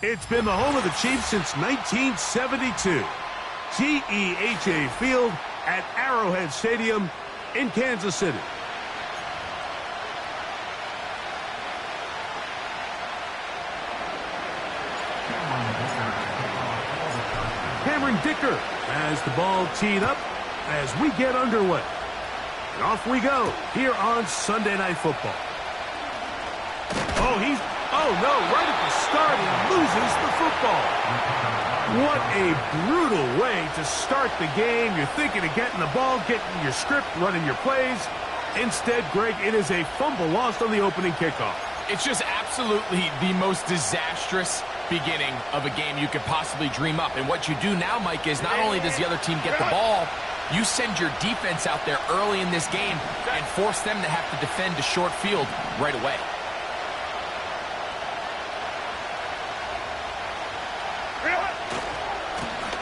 It's been the home of the Chiefs since 1972. GEHA Field at Arrowhead Stadium in Kansas City. Cameron Dicker has the ball teed up as we get underway. And off we go here on Sunday Night Football. Oh no, right at the start he loses the football. What a brutal way to start the game. You're thinking of getting the ball, getting your script, running your plays. Instead, Greg, it is a fumble lost on the opening kickoff. It's just absolutely the most disastrous beginning of a game you could possibly dream up. And what you do now, Mike, is not only does the other team get the ball, you send your defense out there early in this game and force them to have to defend a short field right away.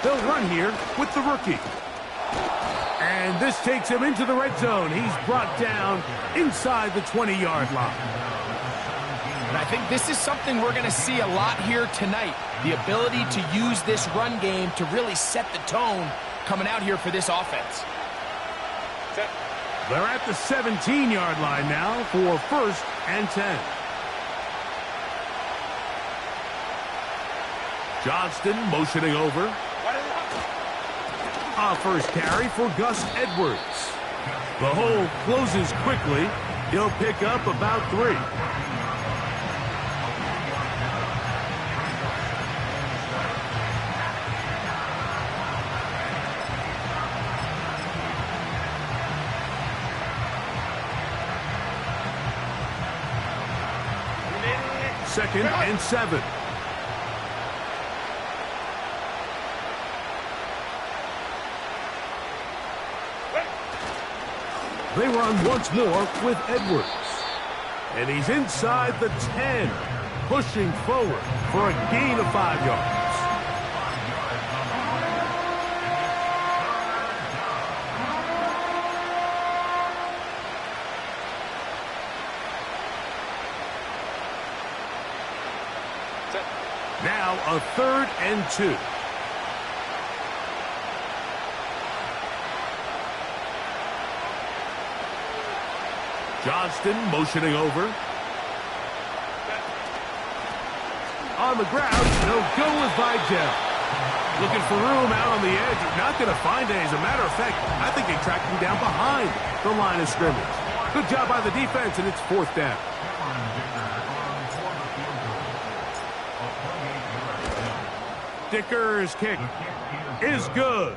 They'll run here with the rookie. And this takes him into the red zone. He's brought down inside the 20-yard line. And I think this is something we're going to see a lot here tonight. The ability to use this run game to really set the tone coming out here for this offense. They're at the 17-yard line now for 1st and 10. Johnston motioning over. A first carry for Gus Edwards. The hole closes quickly. He'll pick up about 3. Second and 7. They run once more with Edwards. And he's inside the 10, pushing forward for a gain of 5 yards. Now a 3rd and 2. Johnston motioning over. On the ground, they'll go with Vigel. Looking for room out on the edge. Not going to find it. As a matter of fact, I think they tracked him down behind the line of scrimmage. Good job by the defense, and it's 4th down. Dicker's kick is good.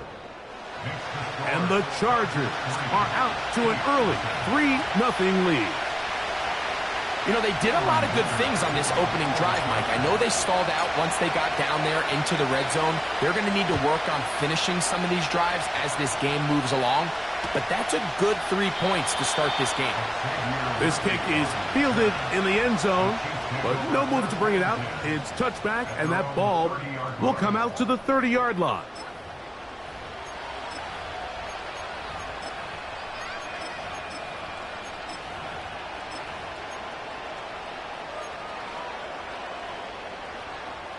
And the Chargers are out to an early 3-0 lead. You know, they did a lot of good things on this opening drive, Mike. I know they stalled out once they got down there into the red zone. They're going to need to work on finishing some of these drives as this game moves along. But that's a good 3 points to start this game. This kick is fielded in the end zone, but no move to bring it out. It's touchback, and that ball will come out to the 30-yard line.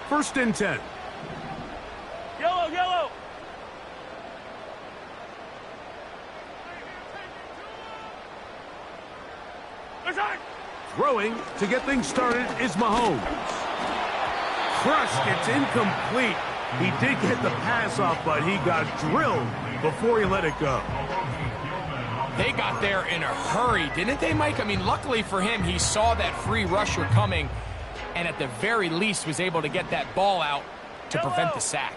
First and 10. Yellow, yellow. Throwing to get things started is Mahomes. Crushed, it's incomplete. He did get the pass off, but he got drilled before he let it go. They got there in a hurry, didn't they, Mike? I mean, luckily for him, he saw that free rusher coming and at the very least was able to get that ball out to prevent the sack.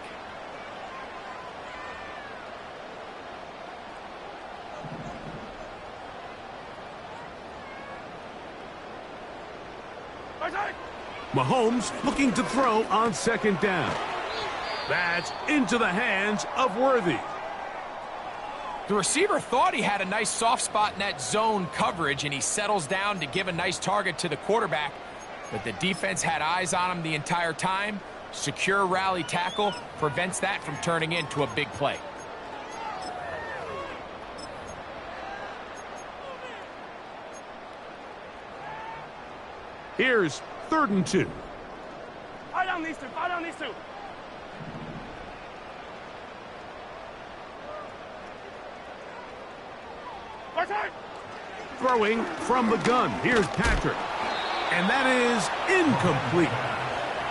Mahomes looking to throw on 2nd down. That's into the hands of Worthy. The receiver thought he had a nice soft spot in that zone coverage, and he settles down to give a nice target to the quarterback. But the defense had eyes on him the entire time. Secure rally tackle prevents that from turning into a big play. Here's 3rd and 2. down these two. Foul down these two. Right side. Throwing from the gun. Here's Patrick. And that is incomplete.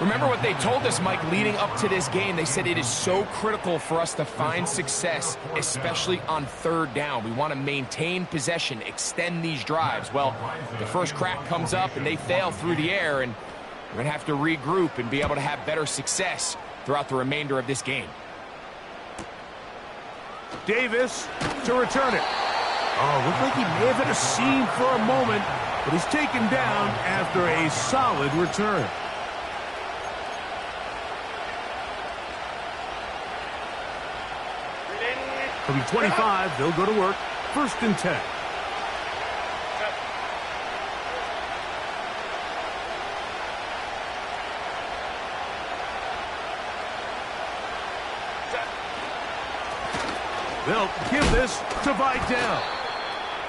Remember what they told us, Mike, leading up to this game. They said it is so critical for us to find success, especially on third down. We want to maintain possession, extend these drives. Well, the first crack comes up and they fail through the air, and we're going to have to regroup and be able to have better success throughout the remainder of this game. Davis to return it. Oh, looked like he may have hit a seam for a moment, but he's taken down after a solid return. It'll be 25. They'll go to work. 1st and 10. They'll give this to Vidal.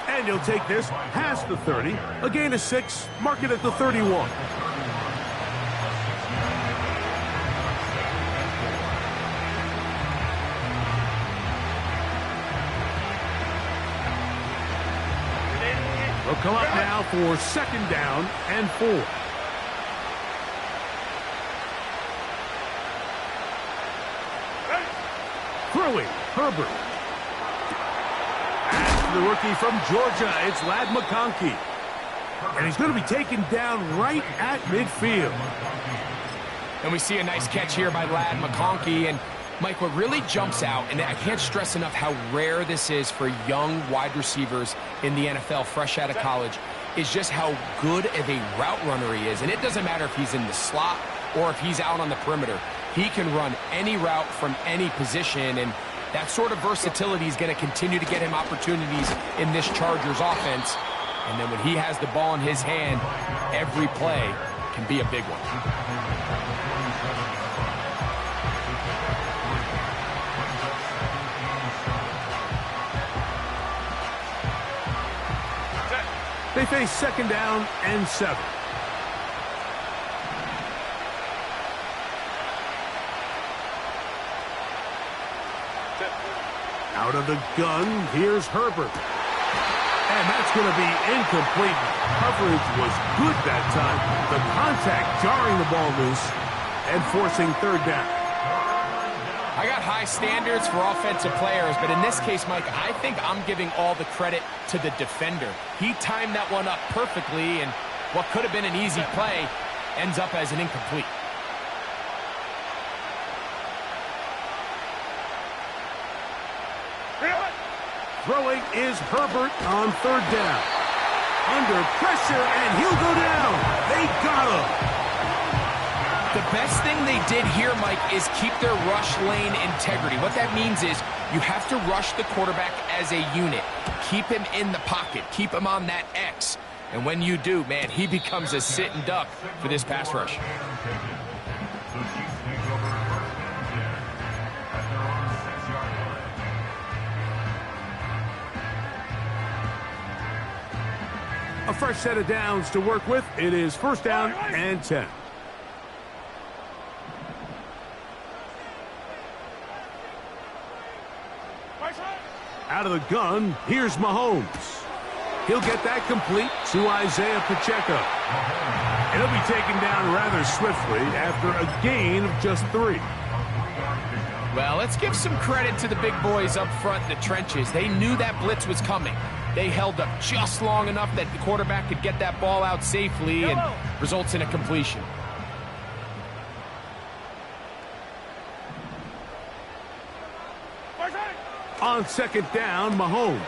And he'll take this past the 30. A gain of 6. Mark it at the 31. They'll come up now for 2nd down and 4. Throwing, Herbert. And the rookie from Georgia, it's Ladd McConkey. And he's going to be taken down right at midfield. And we see a nice catch here by Ladd McConkey. And Mike, what really jumps out, and I can't stress enough how rare this is for young wide receivers in the NFL, fresh out of college, is just how good of a route runner he is. And it doesn't matter if he's in the slot or if he's out on the perimeter. He can run any route from any position, and that sort of versatility is going to continue to get him opportunities in this Chargers offense. And then when he has the ball in his hand, every play can be a big one. They face 2nd down and 7. Out of the gun, here's Herbert. And that's going to be incomplete. Coverage was good that time. The contact jarring the ball loose and forcing 3rd down. I got high standards for offensive players, but in this case, Mike, I think I'm giving all the credit to the defender. He timed that one up perfectly, and what could have been an easy play ends up as an incomplete. Throwing is Herbert on 3rd down. Under pressure, and he'll go down. They got him. The best thing they did here, Mike, is keep their rush lane integrity. What that means is you have to rush the quarterback as a unit. Keep him in the pocket. Keep him on that X. And when you do, man, he becomes a sitting duck for this pass rush. A fresh set of downs to work with. It is 1st down and 10. Out of the gun, here's Mahomes. He'll get that complete to Isaiah Pacheco. And he'll be taken down rather swiftly after a gain of just 3. Well, let's give some credit to the big boys up front in the trenches. They knew that blitz was coming. They held up just long enough that the quarterback could get that ball out safely and results in a completion. On 2nd down, Mahomes.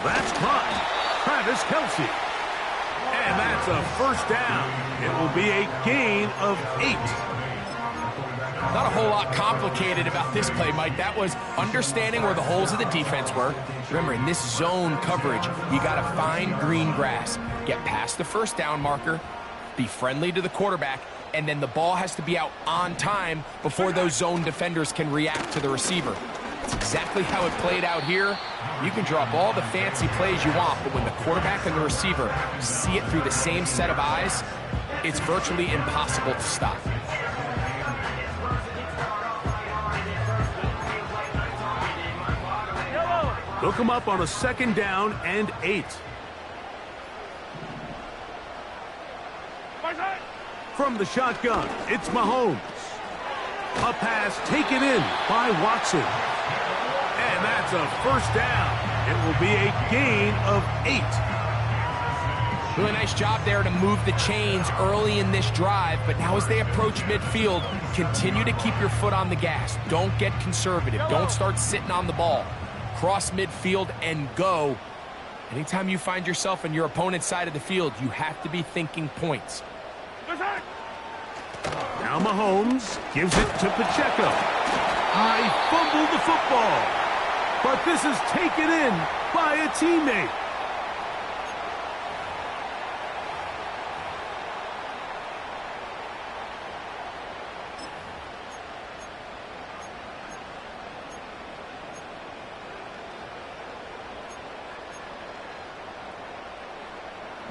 That's caught. Travis Kelce. And that's a 1st down. It will be a gain of 8. Not a whole lot complicated about this play, Mike. That was understanding where the holes of the defense were. Remember, in this zone coverage, you got to find green grass. Get past the 1st down marker, be friendly to the quarterback, and then the ball has to be out on time before those zone defenders can react to the receiver. That's exactly how it played out here. You can drop all the fancy plays you want, but when the quarterback and the receiver see it through the same set of eyes, it's virtually impossible to stop. They'll come up on a 2nd down and 8. From the shotgun, it's Mahomes. A pass taken in by Watson. And that's a 1st down. It will be a gain of 8. Really nice job there to move the chains early in this drive, but now as they approach midfield, continue to keep your foot on the gas. Don't get conservative. Don't start sitting on the ball. Cross midfield and go. Anytime you find yourself on your opponent's side of the field, you have to be thinking points. Now Mahomes gives it to Pacheco. I fumbled the football, but this is taken in by a teammate.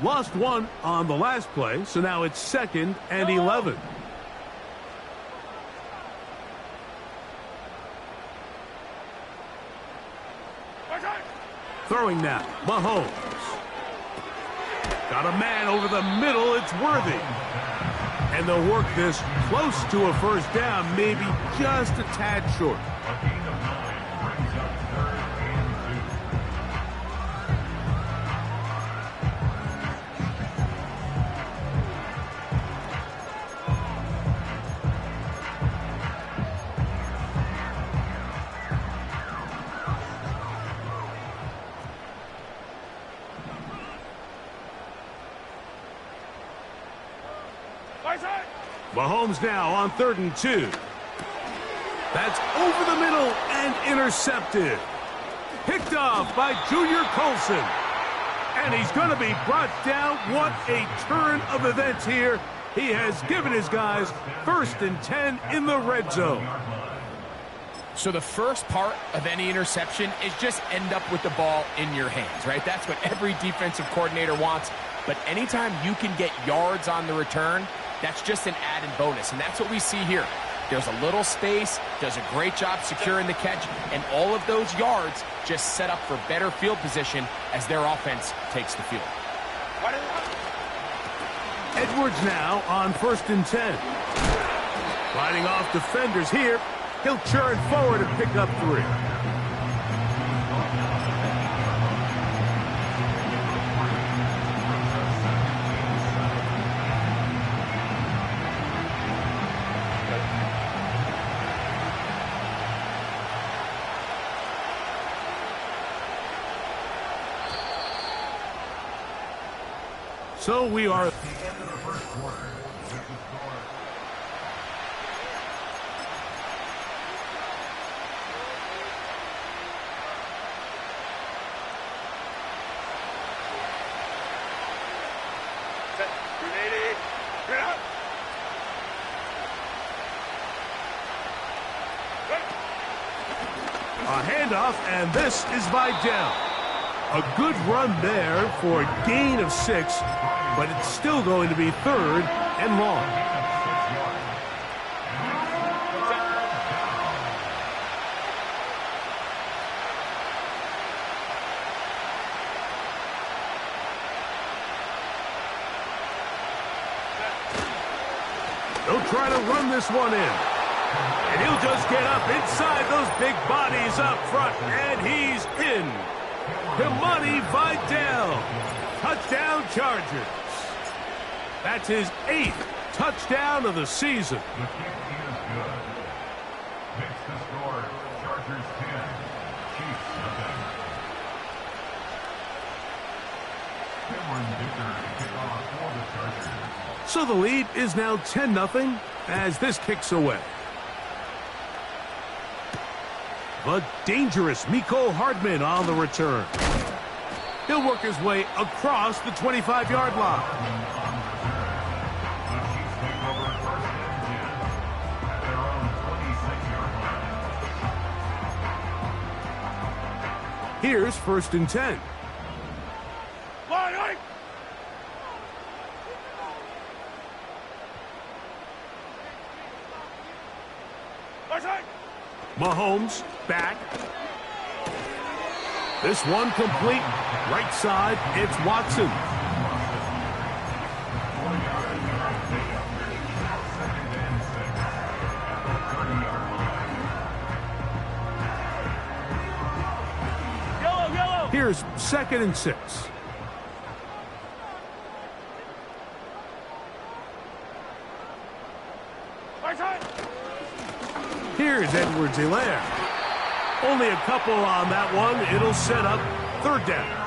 Lost one on the last play, so now it's 2nd and 11. Throwing now, Mahomes. Got a man over the middle, it's Worthy. And they'll work this close to a 1st down, maybe just a tad short. Mahomes now on 3rd and 2. That's over the middle and intercepted. Picked off by Junior Colson. And he's going to be brought down. What a turn of events here. He has given his guys 1st and 10 in the red zone. So the first part of any interception is just end up with the ball in your hands, right? That's what every defensive coordinator wants. But anytime you can get yards on the return, that's just an added bonus, and that's what we see here. There's a little space, does a great job securing the catch, and all of those yards just set up for better field position as their offense takes the field. Edwards now on 1st and 10. Fighting off defenders here. He'll churn forward and pick up 3. So we are at the end of the 1st quarter. A handoff, and this is Vidal. A good run there for a gain of 6, but it's still going to be 3rd and long. They'll try to run this one in. And he'll just get up inside those big bodies up front, and he's in. Kimani Vidal, touchdown Chargers. That's his 8th touchdown of the season. The kick is good. Makes the score Chargers 10, Chiefs nothing. Cameron Dicker to kick off for the Chargers. So the lead is now 10-0 as this kicks away. The dangerous Mecole Hardman on the return. He'll work his way across the 25-yard line. The Chiefs take over 1st and 10 at their own 26-yard line. Here's 1st and 10. Mahomes back. This one complete. Right side, it's Watson. Here's 2nd and 6. Here's Edwards-Helaire. Only a couple on that one. It'll set up 3rd down.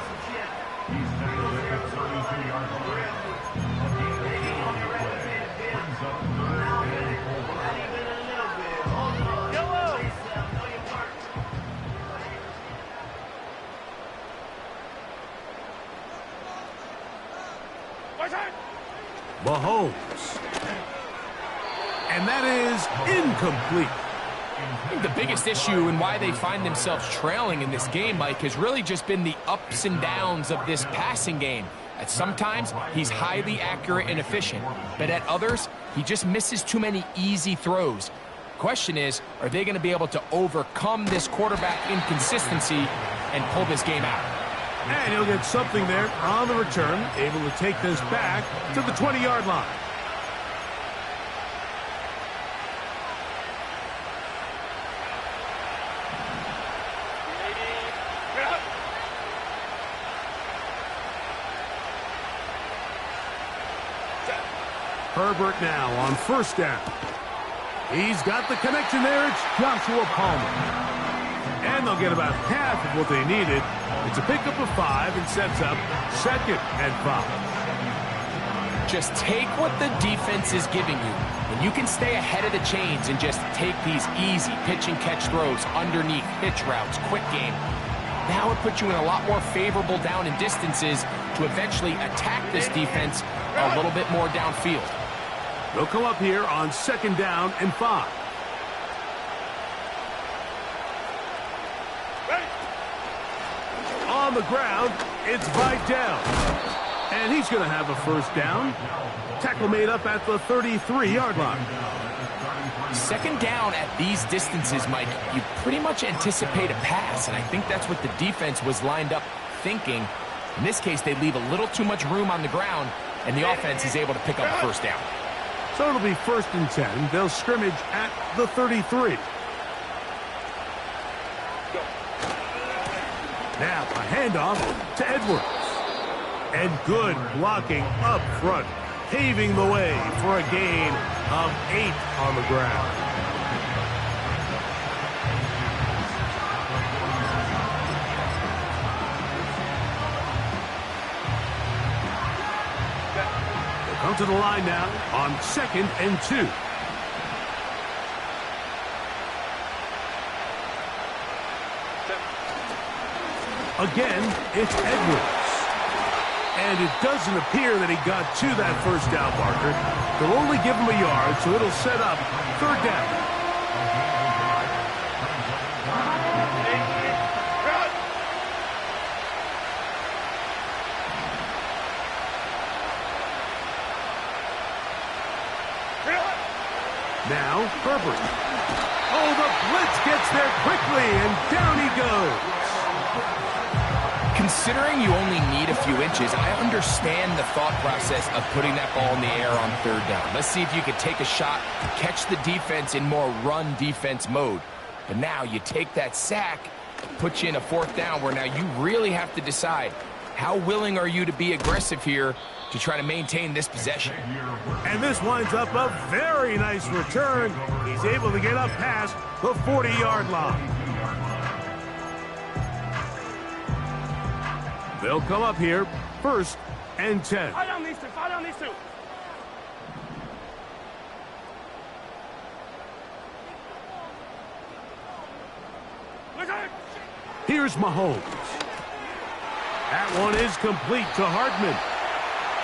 Mahomes. And that is incomplete. The biggest issue and why they find themselves trailing in this game, Mike, has really just been the ups and downs of this passing game. At sometimes, he's highly accurate and efficient, but at others, he just misses too many easy throws. Question is, are they going to be able to overcome this quarterback inconsistency and pull this game out? And he'll get something there on the return, able to take this back to the 20-yard line. Herbert now on 1st down. He's got the connection there. It's Joshua Palmer. And they'll get about half of what they needed. It's a pickup of 5 and sets up 2nd and 5. Just take what the defense is giving you. And you can stay ahead of the chains and just take these easy pitch and catch throws underneath, hitch routes, quick game. Now it puts you in a lot more favorable down and distances to eventually attack this defense a little bit more downfield. They'll come up here on 2nd down and 5. On the ground, it's Vidal. And he's going to have a 1st down. Tackle made up at the 33-yard line. 2nd down at these distances, Mike, you pretty much anticipate a pass, and I think that's what the defense was lined up thinking. In this case, they leave a little too much room on the ground, and the offense is able to pick up a 1st down. So it'll be 1st and 10. They'll scrimmage at the 33. Now a handoff to Edwards. And good blocking up front, paving the way for a gain of 8 on the ground. They'll come to the line now on 2nd and 2. Again, it's Edwards. And it doesn't appear that he got to that 1st down marker. They'll only give him a yard, so it'll set up 3rd down. Now, Herbert. Oh, the blitz gets there quickly, and down he goes. Considering you only need a few inches, I understand the thought process of putting that ball in the air on 3rd down. Let's see if you could take a shot, catch the defense in more run defense mode. But now you take that sack, put you in a 4th down where now you really have to decide how willing are you to be aggressive here to try to maintain this possession. And this winds up a very nice return. He's able to get up past the 40-yard line. They'll come up here 1st and 10. Fight on these two. Fight on these two. Here's Mahomes. That one is complete to Hartman.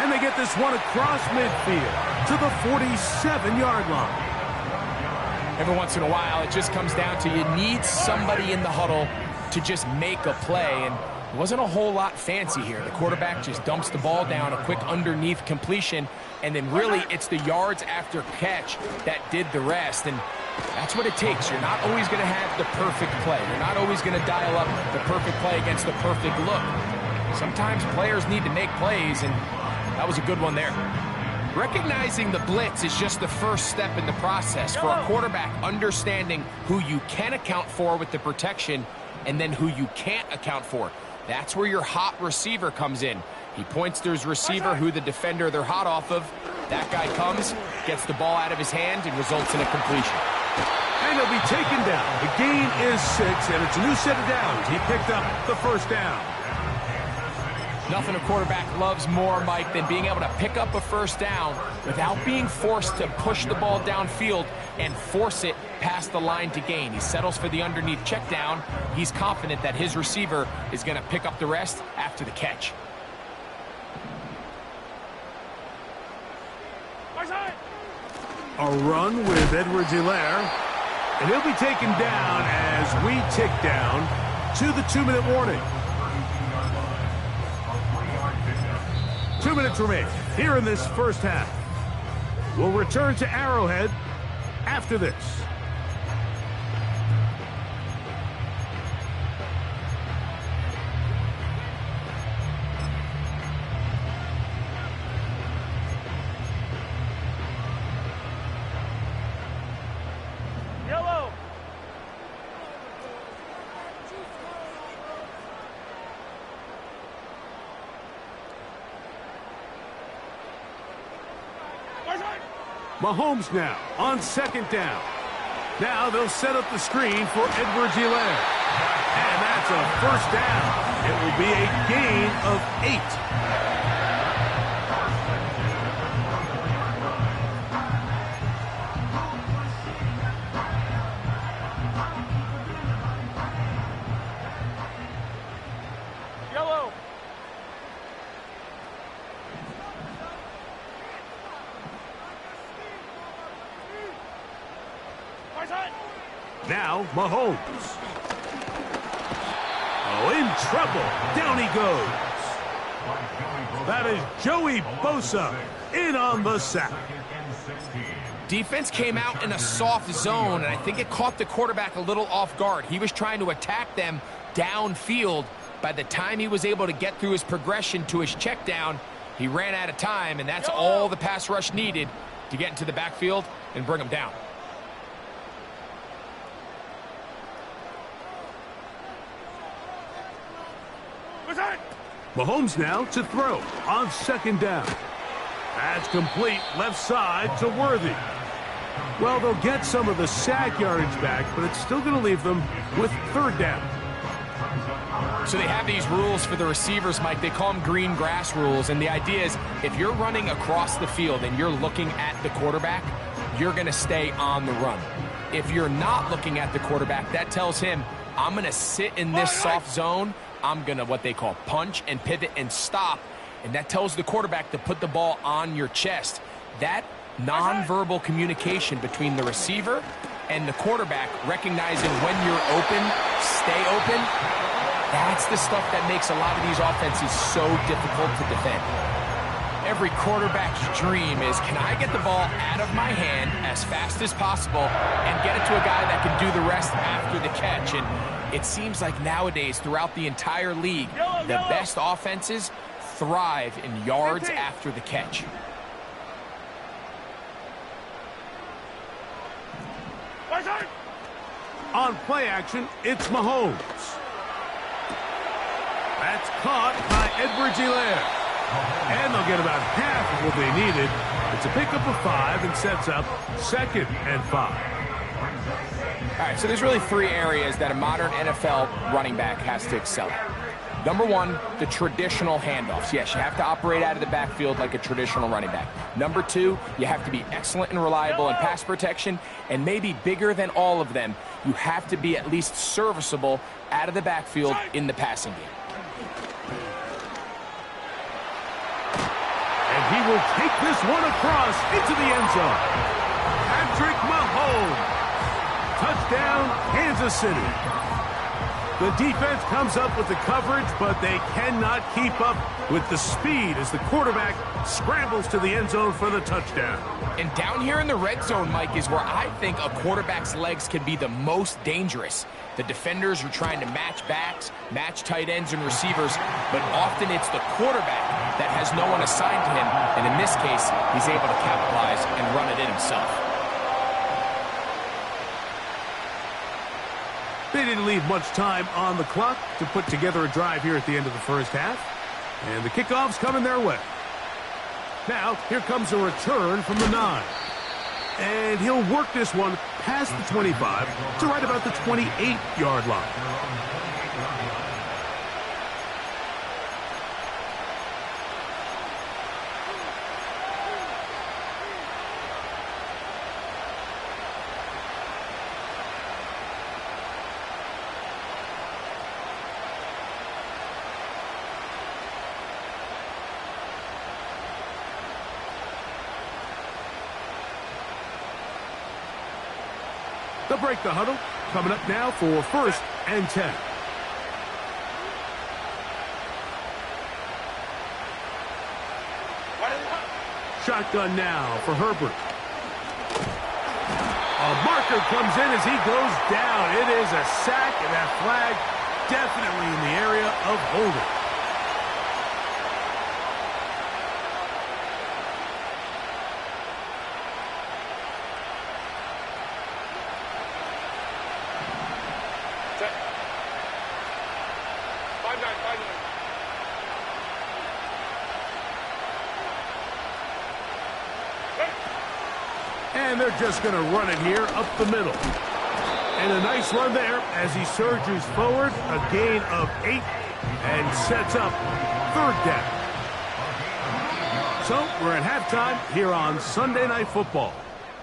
And they get this one across midfield to the 47-yard line. Every once in a while, it just comes down to you need somebody in the huddle to just make a play. And it wasn't a whole lot fancy here. The quarterback just dumps the ball down, a quick underneath completion, and then really it's the yards after catch that did the rest. And That's what it takes. You're not always going to have the perfect play. You're not always going to dial up the perfect play against the perfect look. Sometimes players need to make plays, and that was a good one there. Recognizing the blitz is just the first step in the process for a quarterback understanding who you can account for with the protection and then who you can't account for. That's where your hot receiver comes in. He points to his receiver, who the defender they're hot off of. That guy comes, gets the ball out of his hand, and results in a completion. And he'll be taken down. The gain is 6, and it's a new set of downs. He picked up the first down. Nothing a quarterback loves more, Mike, than being able to pick up a first down without being forced to push the ball downfield and force it past the line to gain. He settles for the underneath check down. He's confident that his receiver is going to pick up the rest after the catch. A run with Edwards-Helaire, and he'll be taken down as we tick down to the 2-minute warning. 2 minutes remain here in this first half. We'll return to Arrowhead after this. Yellow. Mahomes now on second down. Now they'll set up the screen for Edwards-Helaire. And that's a first down. It will be a gain of 8. Yellow. Now Mahomes. Oh, in trouble. Down he goes. That is Joey Bosa in on the sack. Defense came out in a soft zone, and I think it caught the quarterback a little off guard. He was trying to attack them downfield. By the time he was able to get through his progression to his check down, he ran out of time, and that's all the pass rush needed to get into the backfield and bring him down. Mahomes now to throw on second down. That's complete left side to Worthy. Well, they'll get some of the sack yardage back, but it's still going to leave them with third down. So they have these rules for the receivers, Mike. They call them green grass rules, and the idea is if you're running across the field and you're looking at the quarterback, you're going to stay on the run. If you're not looking at the quarterback, that tells him, I'm going to sit in this soft zone. I'm going to what they call punch and pivot and stop, and that tells the quarterback to put the ball on your chest. That nonverbal communication between the receiver and the quarterback, recognizing when you're open, stay open, that's the stuff that makes a lot of these offenses so difficult to defend. Every quarterback's dream is, can I get the ball out of my hand as fast as possible and get it to a guy that can do the rest after the catch? And it seems like nowadays, throughout the entire league, the best offenses thrive in yards after the catch. On play action, it's Mahomes. That's caught by Edwards-Helaire. And they'll get about half of what they needed. It's a pickup of 5 and sets up 2nd and 5. All right, so there's really 3 areas that a modern NFL running back has to excel at. Number 1, the traditional handoffs. Yes, you have to operate out of the backfield like a traditional running back. Number 2, you have to be excellent and reliable in pass protection, and maybe bigger than all of them, you have to be at least serviceable out of the backfield in the passing game. And he will take this one across into the end zone. Patrick Mahomes. Touchdown, Kansas City. The defense comes up with the coverage, but they cannot keep up with the speed as the quarterback scrambles to the end zone for the touchdown. And down here in the red zone, Mike, is where I think a quarterback's legs can be the most dangerous. The defenders are trying to match backs, match tight ends and receivers, but often it's the quarterback that has no one assigned to him, and in this case, he's able to capitalize and run it in himself. They didn't leave much time on the clock to put together a drive here at the end of the first half. And the kickoff's coming their way. Now, here comes a return from the 9. And he'll work this one past the 25 to right about the 28-yard line. They'll break the huddle. Coming up now for 1st and 10. Shotgun now for Herbert. A marker comes in as he goes down. It is a sack, and that flag definitely in the area of holding. And they're just going to run it here up the middle. And a nice run there as he surges forward. A gain of 8 and sets up 3rd down. So we're at halftime here on Sunday Night Football.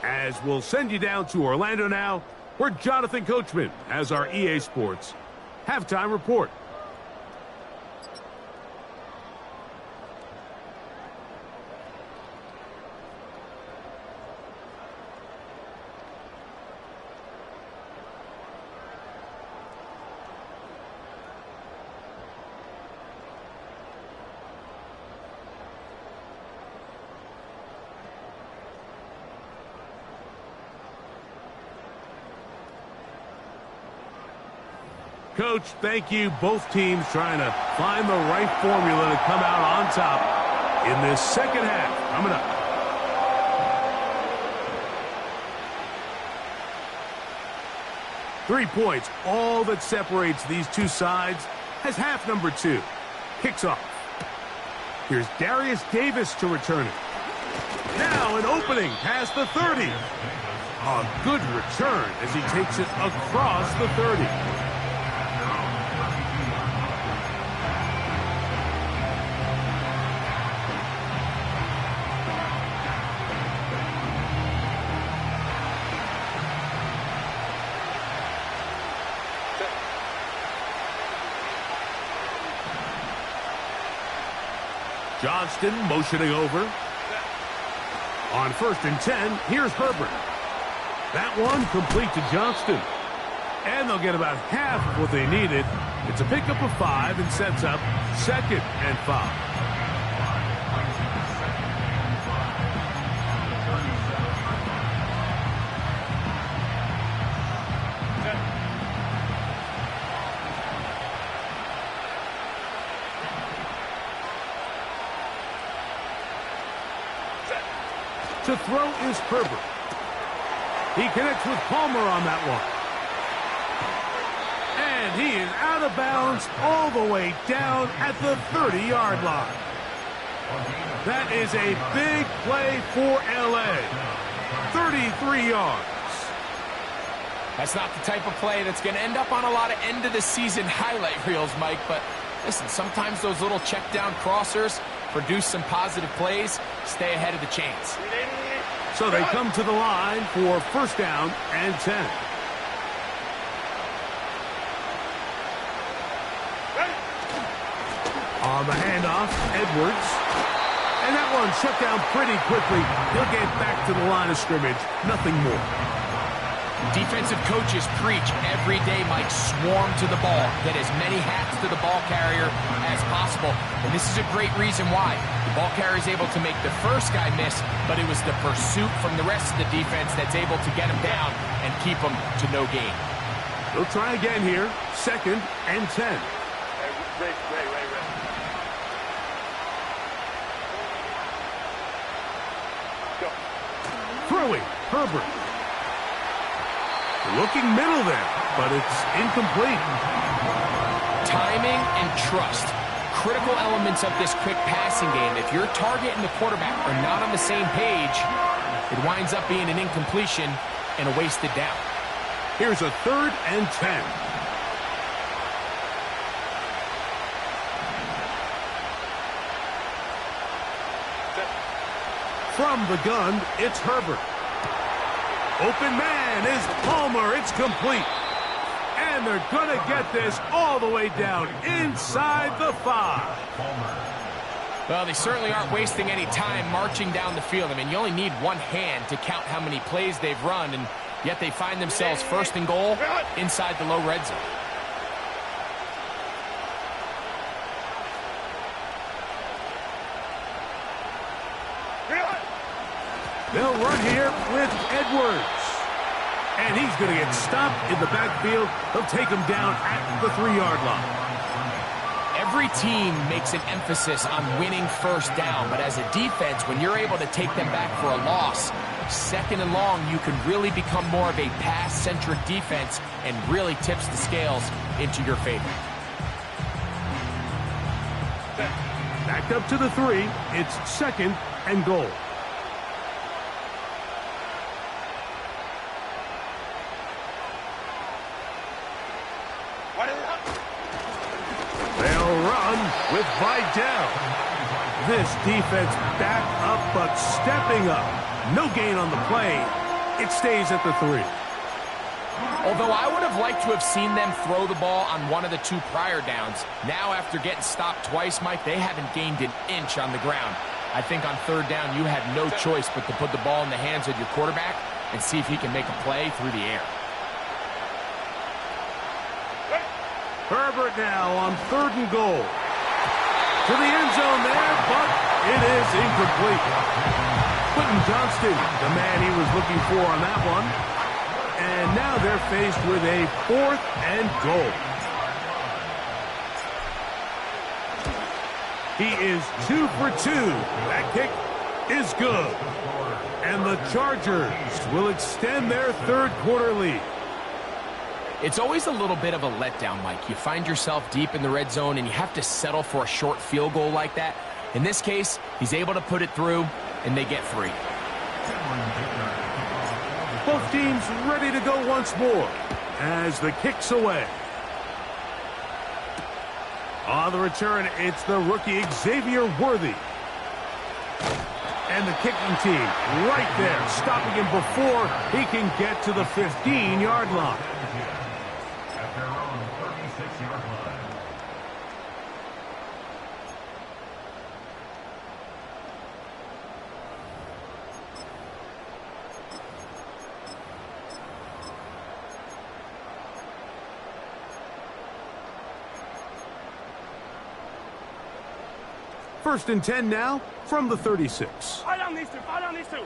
As we'll send you down to Orlando now, where Jonathan Coachman has our EA Sports halftime report. Coach, thank you. Both teams trying to find the right formula to come out on top in this second half. Coming up. Three points, all that separates these two sides, as half number 2 kicks off. Here's Darius Davis to return it. Now an opening past the 30. A good return as he takes it across the 30. Johnston motioning over. On 1st and 10, here's Herbert. That one complete to Johnston. And they'll get about half of what they needed. It's a pickup of 5 and sets up 2nd and 5. To throw is Herbert. He connects with Palmer on that one. And he is out of bounds all the way down at the 30-yard line. That is a big play for L.A. 33 yards. That's not the type of play that's going to end up on a lot of end-of-the-season highlight reels, Mike, but listen, sometimes those little check-down crossers produce some positive plays, stay ahead of the chains. So they come to the line for 1st down and 10. On the handoff, Edwards. And that one shut down pretty quickly. He'll get back to the line of scrimmage. Nothing more. Defensive coaches preach every day, Mike, swarm to the ball. Get as many hats to the ball carrier as possible. And this is a great reason why. The ball carrier is able to make the first guy miss, but it was the pursuit from the rest of the defense that's able to get him down and keep him to no gain. They'll try again here. 2nd and 10. Ray. Go. Throwing, Herbert. Looking middle there, but it's incomplete. Timing and trust. Critical elements of this quick passing game. If your target and the quarterback are not on the same page, it winds up being an incompletion and a wasted down. Here's a 3rd and 10. From the gun, it's Herbert. Open man is Palmer. It's complete. And they're going to get this all the way down inside the 5. Well, they certainly aren't wasting any time marching down the field. I mean, you only need one hand to count how many plays they've run, and yet they find themselves 1st and goal inside the low red zone. They'll run here with Edwards. And he's going to get stopped in the backfield. They'll take him down at the 3-yard line. Every team makes an emphasis on winning first down, but as a defense, when you're able to take them back for a loss, 2nd and long, you can really become more of a pass-centric defense and really tips the scales into your favor. Back up to the 3. It's 2nd and goal. They'll run with Vidal. This defense back up, but stepping up. No gain on the play. It stays at the 3. Although I would have liked to have seen them throw the ball on one of the 2 prior downs, now after getting stopped twice, Mike, they haven't gained an inch on the ground. I think on 3rd down, you had no choice but to put the ball in the hands of your quarterback and see if he can make a play through the air. Herbert now on 3rd and goal. To the end zone there, but it is incomplete. Quentin Johnston, the man he was looking for on that one. And now they're faced with a 4th and goal. He is 2 for 2. That kick is good. And the Chargers will extend their 3rd quarter lead. It's always a little bit of a letdown, Mike. You find yourself deep in the red zone and you have to settle for a short field goal like that. In this case, he's able to put it through and they get 3. Both teams ready to go once more as the kick's away. On the return, it's the rookie Xavier Worthy. And the kicking team right there, stopping him before he can get to the 15-yard line. At their own 36-yard line. First and 10 now from the 36. Fire down these 2. Fire down these 2.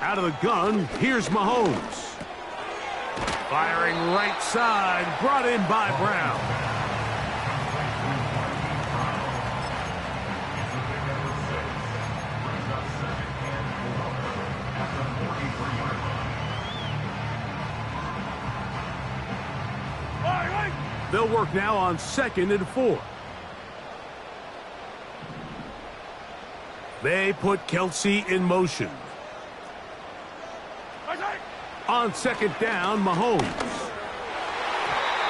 Out of the gun, here's Mahomes. Firing right side, brought in by Brown. They'll work now on 2nd and 4. They put Kelsey in motion. On 2nd down, Mahomes.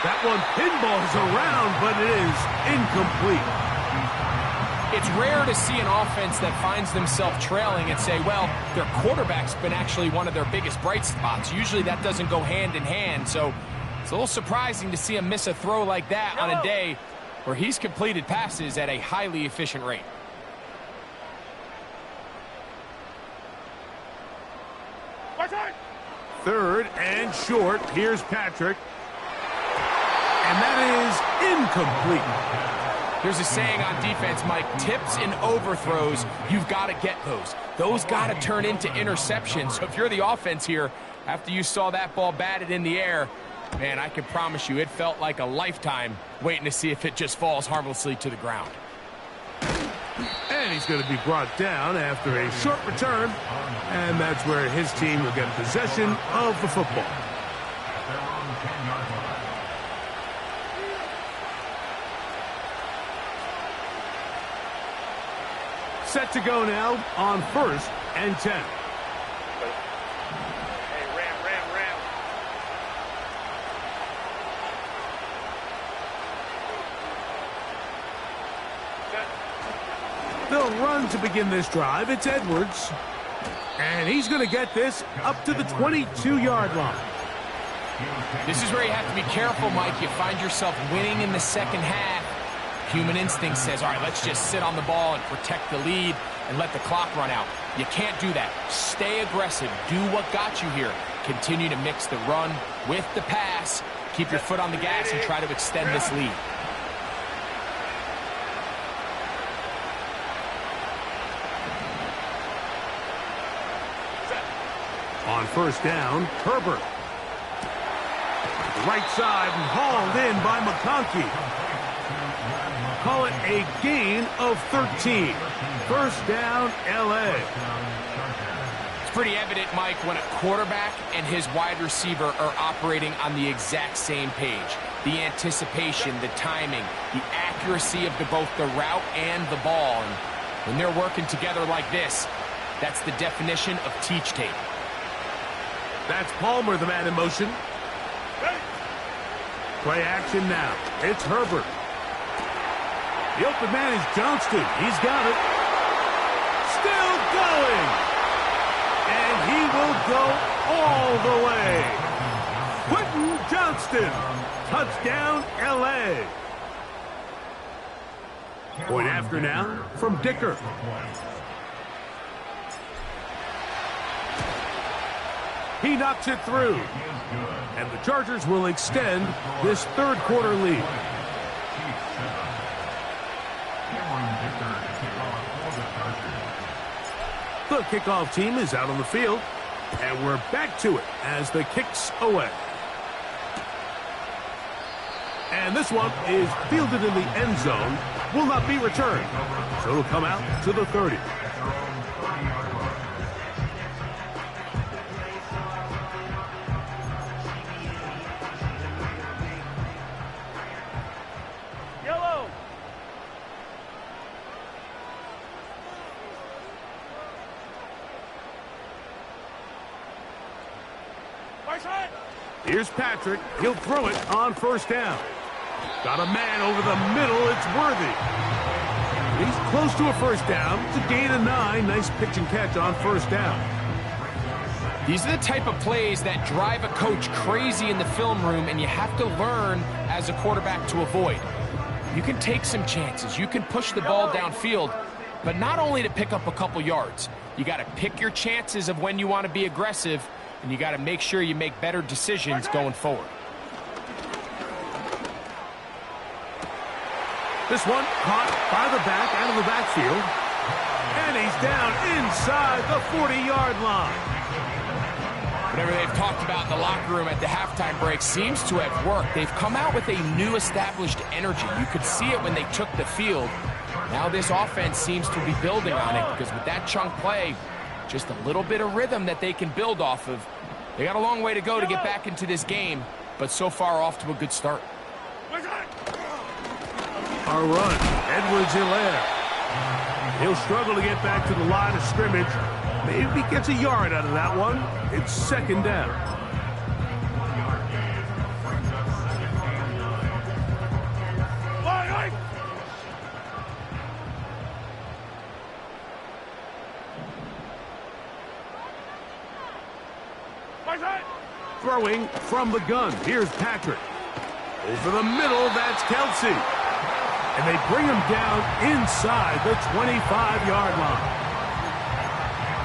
That one pinballs around, but it is incomplete. It's rare to see an offense that finds themselves trailing and say, well, their quarterback's been actually one of their biggest bright spots. Usually that doesn't go hand in hand, so it's a little surprising to see him miss a throw like that on a day where he's completed passes at a highly efficient rate. Third and short. Here's Patrick. And that is incomplete. There's a saying on defense, Mike, tips and overthrows, you've got to get those. Those got to turn into interceptions. So if you're the offense here, after you saw that ball batted in the air, man, I can promise you it felt like a lifetime waiting to see if it just falls harmlessly to the ground. And he's going to be brought down after a short return. And that's where his team will get possession of the football. Set to go now on 1st and 10. Hey, ram. They'll run to begin this drive. It's Edwards. And he's going to get this up to the 22-yard line. This is where you have to be careful, Mike. You find yourself winning in the second half. Human instinct says, all right, let's just sit on the ball and protect the lead and let the clock run out. You can't do that. Stay aggressive. Do what got you here. Continue to mix the run with the pass. Keep your foot on the gas and try to extend this lead. On 1st down, Herbert. The right side and hauled in by McConkey. Call it a gain of 13. 1st down, L.A. It's pretty evident, Mike, when a quarterback and his wide receiver are operating on the exact same page. The anticipation, the timing, the accuracy of both the route and the ball. And when they're working together like this, that's the definition of teach tape. That's Palmer, the man in motion. Play action now. It's Herbert. The open man is Johnston. He's got it. Still going. And he will go all the way. Quentin Johnston. Touchdown, L.A. Point after now from Dicker. He knocks it through. And the Chargers will extend this 3rd quarter lead. The kickoff team is out on the field. And we're back to it as the kick's away. And this one is fielded in the end zone. Will not be returned. So it'll come out to the 30. Here's Patrick. He'll throw it on 1st down. Got a man over the middle. It's Worthy. He's close to a 1st down. It's a gain of 9. Nice pitch and catch on 1st down. These are the type of plays that drive a coach crazy in the film room, and you have to learn as a quarterback to avoid. You can take some chances. You can push the ball downfield, but not only to pick up a couple yards. You got to pick your chances of when you want to be aggressive, and you got to make sure you make better decisions going forward. This one caught by the back out of the backfield. And he's down inside the 40-yard line. Whatever they've talked about in the locker room at the halftime break seems to have worked. They've come out with a new established energy. You could see it when they took the field. Now this offense seems to be building on it because with that chunk play, just a little bit of rhythm that they can build off of. They got a long way to go to get back into this game, but so far off to a good start. A run. Edwards-Helaire. He'll struggle to get back to the line of scrimmage. Maybe gets a yard out of that one. It's 2nd down. Throwing from the gun. Here's Patrick. Over the middle, that's Kelsey. And they bring him down inside the 25-yard line.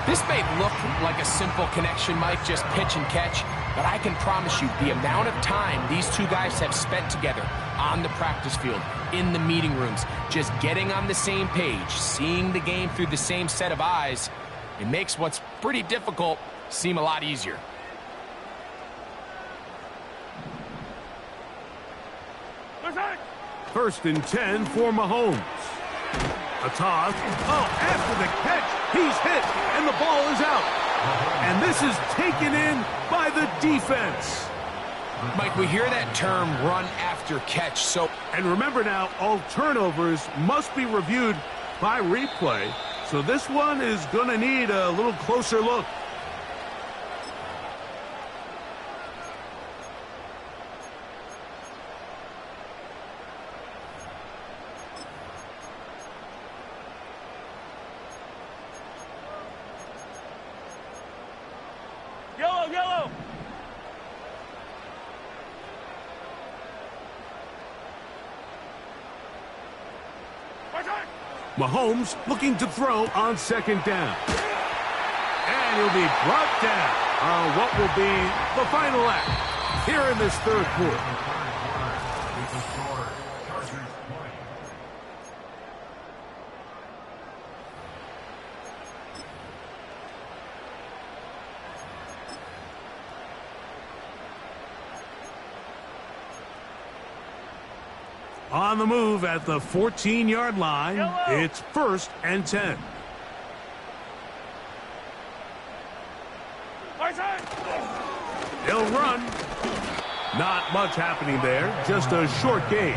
This may look like a simple connection, Mike, just pitch and catch, but I can promise you the amount of time these two guys have spent together on the practice field, in the meeting rooms, just getting on the same page, seeing the game through the same set of eyes, it makes what's pretty difficult seem a lot easier. First and 10 for Mahomes. A toss. Oh, after the catch, he's hit, and the ball is out. And this is taken in by the defense. Mike, we hear that term, run after catch, so... And remember now, all turnovers must be reviewed by replay, so this one is going to need a little closer look. Yellow! Mahomes looking to throw on second down. And he'll be brought down on what will be the final act here in this third quarter. On the move at the 14-yard line, it's first and 10. He'll run. Not much happening there, just a short gain.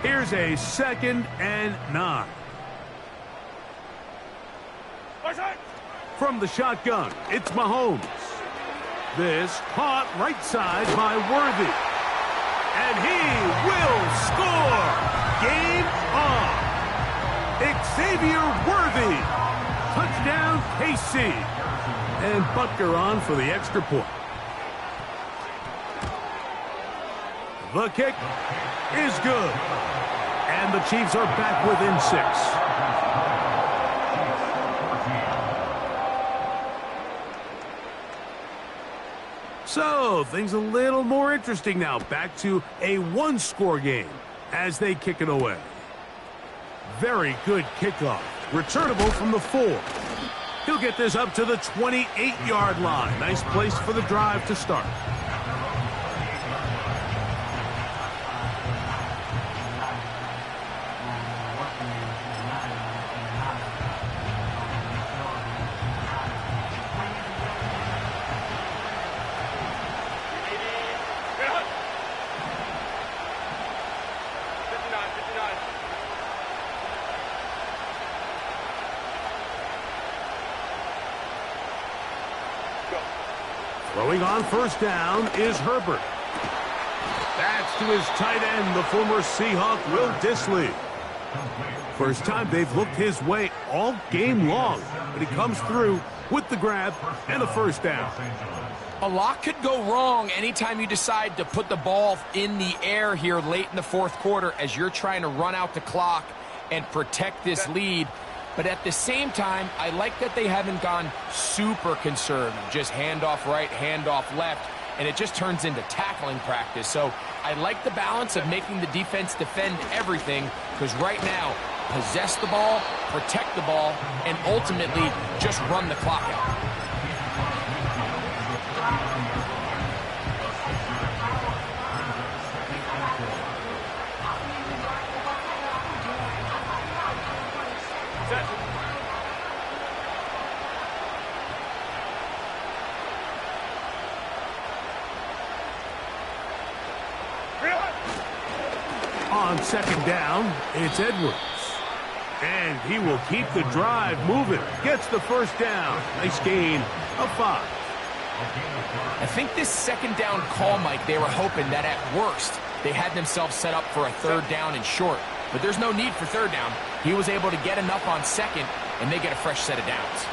Here's a second and 9. From the shotgun, it's Mahomes. This caught right side by Worthy. And he will score! Game on! Xavier Worthy! Touchdown KC! And Butker on for the extra point. The kick is good. And the Chiefs are back within 6. So, things a little more interesting now. Back to a one-score game as they kick it away. Very good kickoff. Returnable from the 4. He'll get this up to the 28-yard line. Nice place for the drive to start. Throwing on first down is Herbert. That's to his tight end, the former Seahawk, Will Dissly. First time they've looked his way all game long, but he comes through with the grab and the first down. A lot could go wrong anytime you decide to put the ball in the air here late in the fourth quarter as you're trying to run out the clock and protect this lead. But at the same time, I like that they haven't gone super conservative. Just handoff right, handoff left, and it just turns into tackling practice. So I like the balance of making the defense defend everything, because right now, possess the ball, protect the ball, and ultimately just run the clock out. On second down, it's Edwards. And he will keep the drive moving. Gets the first down. Nice gain of 5. I think this second down call, Mike, they were hoping that at worst they had themselves set up for a third down and short. But there's no need for third down. He was able to get enough on second, and they get a fresh set of downs.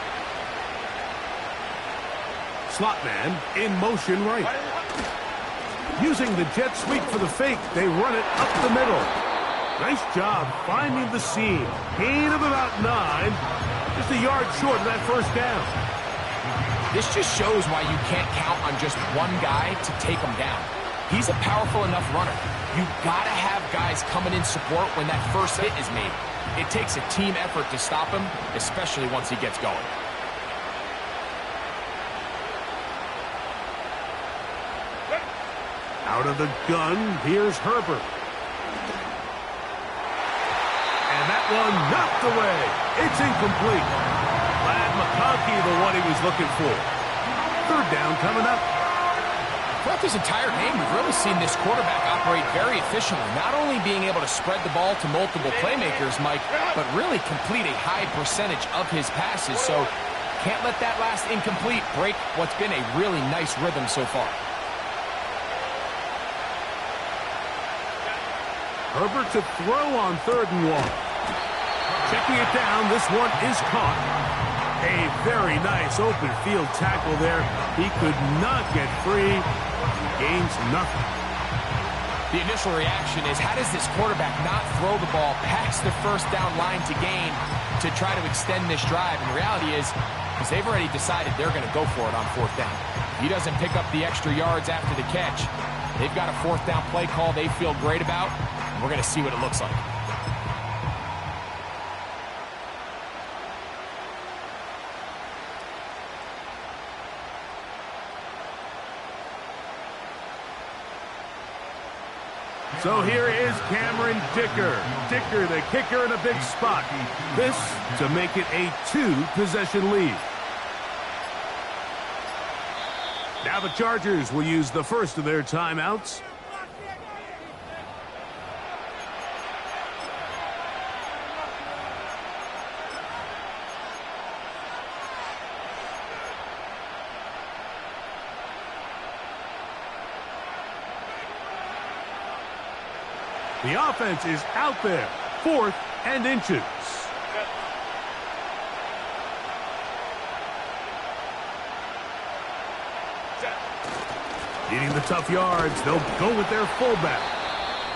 Slot man in motion right. Using the jet sweep for the fake, they run it up the middle. Nice job finding the seam. Gain of about 9. Just a yard short of that first down. This just shows why you can't count on just one guy to take him down. He's a powerful enough runner. You gotta have guys coming in support when that first hit is made. It takes a team effort to stop him, especially once he gets going. Out of the gun, here's Herbert. And that one knocked away. It's incomplete. Glad McConkey the one he was looking for. Third down coming up. Throughout this entire game, we've really seen this quarterback operate very efficiently, not only being able to spread the ball to multiple playmakers, Mike, but really complete a high percentage of his passes. So can't let that last incomplete break what's been a really nice rhythm so far. Herbert to throw on 3rd and 1. Checking it down, this one is caught. A very nice open field tackle there. He could not get free. He gains nothing. The initial reaction is, how does this quarterback not throw the ball past the first down line to gain to try to extend this drive? And the reality is, because they've already decided they're going to go for it on 4th down. He doesn't pick up the extra yards after the catch. They've got a 4th down play call they feel great about. We're going to see what it looks like. So here is Cameron Dicker. Dicker, the kicker, in a big spot. This to make it a 2-possession lead. Now the Chargers will use the first of their timeouts. The offense is out there. 4th and inches. Needing the tough yards, they'll go with their fullback.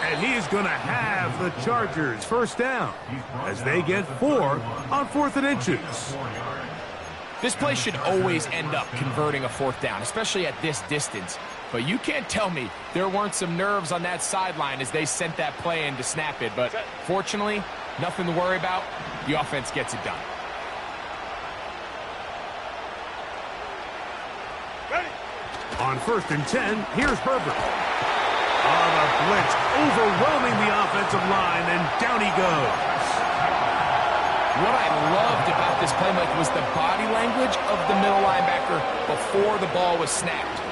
And he's going to have the Chargers first down as they get 4 on 4th and inches. This play should always end up converting a 4th down, especially at this distance. But you can't tell me there weren't some nerves on that sideline as they sent that play in to snap it. But fortunately, nothing to worry about. The offense gets it done. On 1st and 10, here's Herbert. Oh, the blitz overwhelming the offensive line, and down he goes. What I loved about this play, Mike, was the body language of the middle linebacker before the ball was snapped.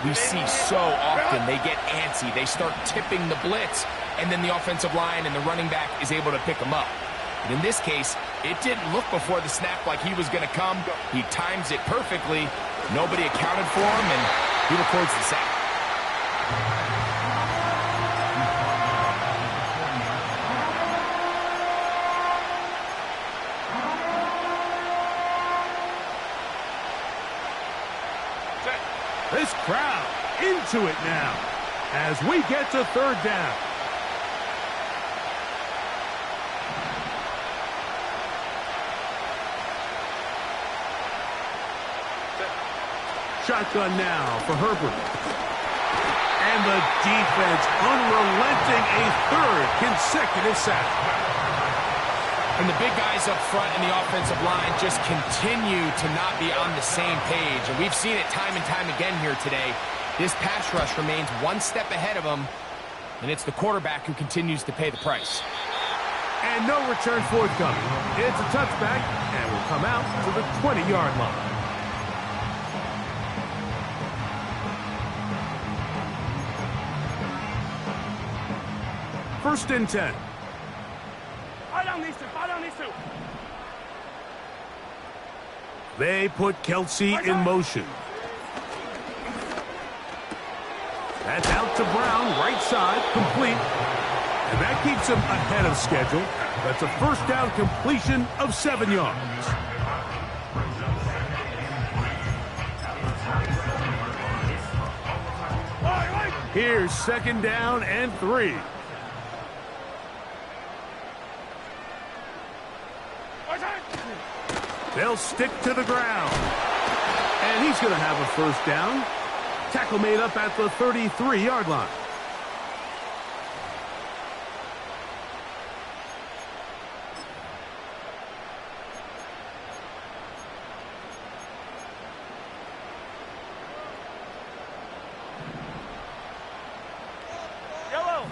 We see so often they get antsy. They start tipping the blitz, and then the offensive line and the running back is able to pick them up. But in this case, it didn't look before the snap like he was going to come. He times it perfectly. Nobody accounted for him, and he records the sack. This crowd into it now as we get to 3rd down. Shotgun now for Herbert. And the defense unrelenting, a 3rd consecutive sack. And the big guys up front in the offensive line just continue to not be on the same page. And we've seen it time and time again here today. This pass rush remains one step ahead of them, and it's the quarterback who continues to pay the price. And no return forthcoming. It's a touchback, and will come out to the 20-yard line. First and 10. They put Kelsey in motion. That's out to Brown, right side, complete. And that keeps him ahead of schedule. That's a first down completion of 7 yards. Here's 2nd down and 3. They'll stick to the ground. And he's going to have a first down. Tackle made up at the 33-yard line. Yellow.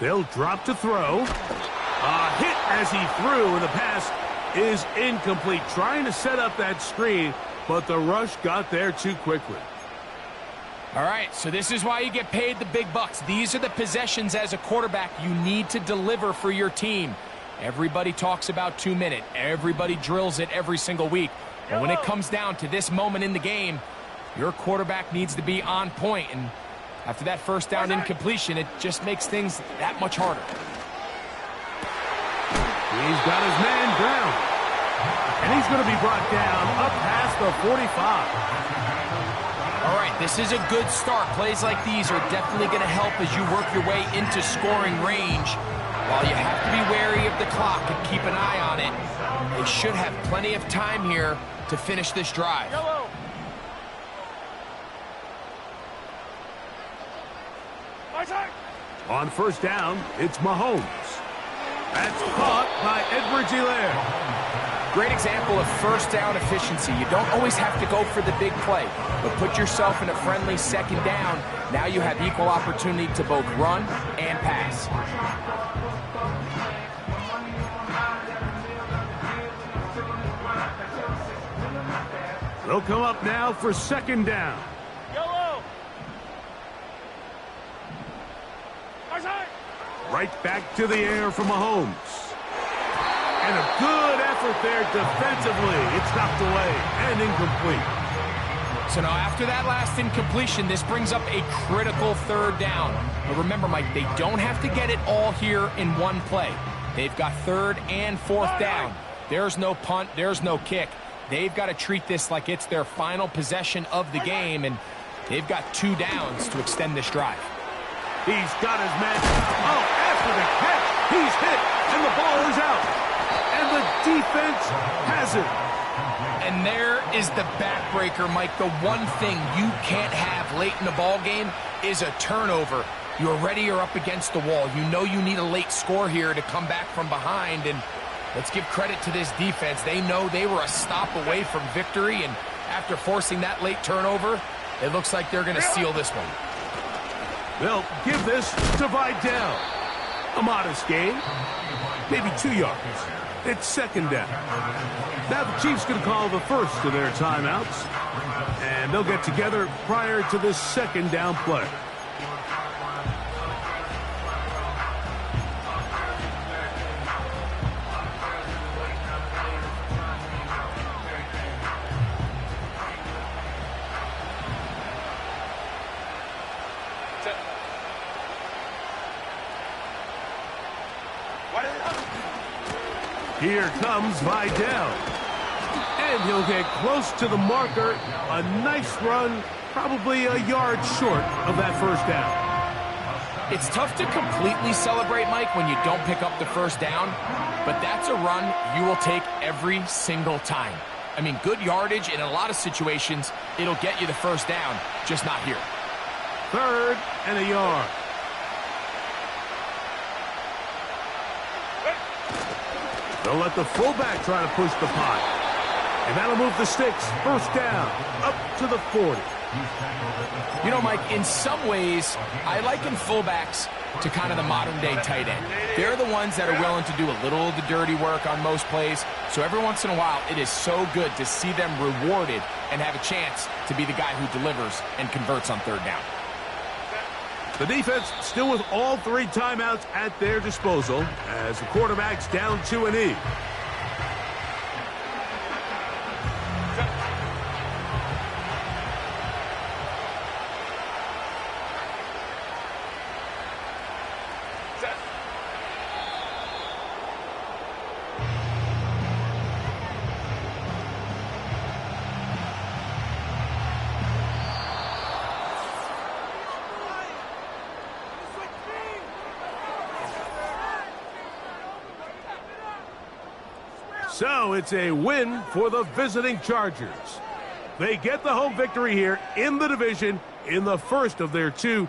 They'll drop to throw. A hit as he threw, and the pass is incomplete. Trying to set up that screen, but the rush got there too quickly. All right, so this is why you get paid the big bucks. These are the possessions as a quarterback you need to deliver for your team. Everybody talks about 2-minute. Everybody drills it every single week. But when it comes down to this moment in the game, your quarterback needs to be on point. And after that first down incompletion, it just makes things that much harder. He's got his man Brown. And he's going to be brought down up past the 45. All right, this is a good start. Plays like these are definitely going to help as you work your way into scoring range. While you have to be wary of the clock and keep an eye on it, they should have plenty of time here to finish this drive. Yellow. On first down, it's Mahomes. That's caught by Edwards-Helaire. Great example of first down efficiency. You don't always have to go for the big play, but put yourself in a friendly 2nd down. Now you have equal opportunity to both run and pass. They'll come up now for 2nd down. Yellow. Right back to the air for Mahomes. And a good effort there defensively. It's knocked away and incomplete. So now after that last incompletion, this brings up a critical 3rd down. But remember, Mike, they don't have to get it all here in one play. They've got 3rd and 4th down. There's no punt. There's no kick. They've got to treat this like it's their final possession of the game, and they've got 2 downs to extend this drive. He's got his man. Oh, after the catch, he's hit, and the ball is out. And the defense has it. And there is the backbreaker, Mike. The one thing you can't have late in the ball game is a turnover. You're ready, you're up against the wall. You know you need a late score here to come back from behind, and let's give credit to this defense. They know they were a stop away from victory, and after forcing that late turnover, it looks like they're going to seal this one. They'll give this to Vidal. A modest gain, maybe 2 yards. It's 2nd down. Now the Chiefs going to call the first of their timeouts, and they'll get together prior to this 2nd down play. Here comes Vidal. And he'll get close to the marker. A nice run, probably a yard short of that first down. It's tough to completely celebrate, Mike, when you don't pick up the first down, but that's a run you will take every single time. I mean, good yardage in a lot of situations, it'll get you the first down, just not here. 3rd and a yard. They'll let the fullback try to push the pot. And that'll move the sticks. First down, up to the 40. You know, Mike, in some ways, I liken fullbacks to kind of the modern-day tight end. They're the ones that are willing to do a little of the dirty work on most plays. So every once in a while, it is so good to see them rewarded and have a chance to be the guy who delivers and converts on 3rd down. The defense still with all 3 timeouts at their disposal as the quarterback's down 2 and E. So it's a win for the visiting Chargers. They get the home victory here in the division in the first of their two